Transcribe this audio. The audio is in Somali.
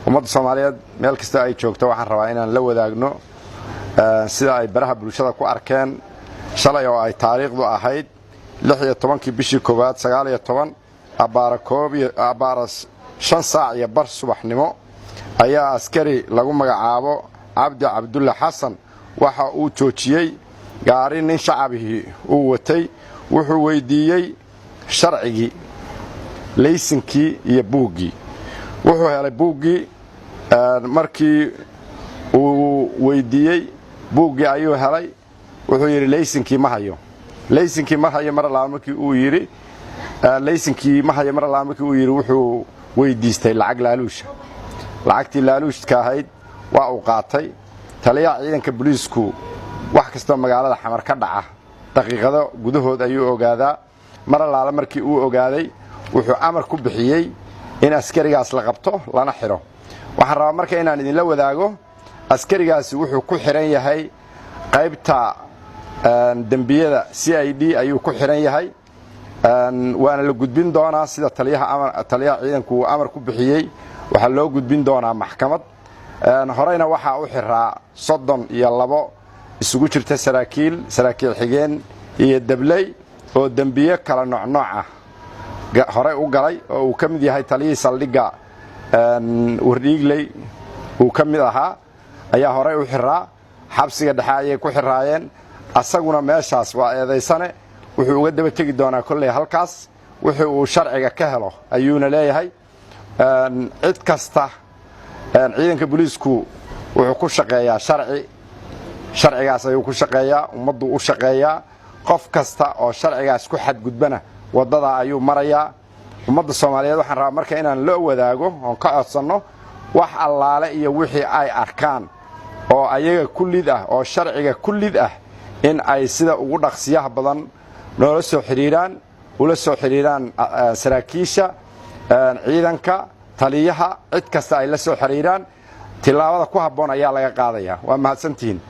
ummadda Soomaaliyeed meel kasta ay joogto waxaan rabaa inaan la wadaagno sida ay baraha bulshada ku arkeen shalay oo ay taariikhdu ahayd 16 bishii koowaad 19 abaara 5 saac iyo bar subaxnimo ayaa askari lagu magacaabo Cabdi Cabdulla Xasan waxa uu joojiyay gaari nin shacabihii uu watay wuxuu weydiiyay sharcigi laysinkii iyo buuggii wuxuu helay buuggii markii uu weydiiyay buuggii ayuu helay wuxuu yiri laysinkii ma hayo mar la markii uu yiri laysinkii ma hayo mar la markii uu yiri wuxuu weydiistay lacag laaluusha lacagtii laaluushka ahayd waa uu qaatay taliyaha ciidanka booliisku wax kasta magaalada xamar ka dhaca daqiiqado gudahood ayuu ogaadaa mar la markii uu ogaaday wuxuu amar ku bixiyay in askarigaas la qabto lana xiro waxaan rabaa marka inaan idin la wadaago askarigaasi wuxuu ku xiran yahay qaybta dambiyada CID ayuu ku xiran yahay waana la gudbin doonaa sida taliyaha ciidanku amar ku bixiyay waxa loo gudbin doonaa maxkamad horeyna waxa uu xiraa 32 isugu jirta saraakiil xigeen iyo dablay oo dambiye kala nooc ah hore u galay oo uu kamid yahay taliyii saldhiga Wardhiigley uu kamid ahaa ayaa hore u xiraa xabsiga dhexe ay ku xiraayeen asaguna meeshaas waa eedeysane wuxuu uga daba tagi doonaa kulay halkaas wuxuu uu sharciga ka helo ayuuna leeyahay cid kasta ciidanka booliisku wuxuu ku shaqeeyaa sharcigaas ayuu ku shaqeeyaa ummaddu u shaqeeyaa qof kasta oo sharcigaas ku xadgudbana wadada ayuu marayaa ummadda Soomaaliyeed waxaan rabaa marka inaan la wadaago oo ka codsanno wax allaale iyo wixii ay arkaan oo ayaga kullid ah oo sharciga kullid ah in ay sida ugu dhaqsiyaha badan noola soo xiriiraan ula soo xiriiraan saraakiisha ciidanka taliyaha cid kasta ay la soo xiriiraan tilaabada ku habboon ayaa laga qaadayaa waa mahadsantiin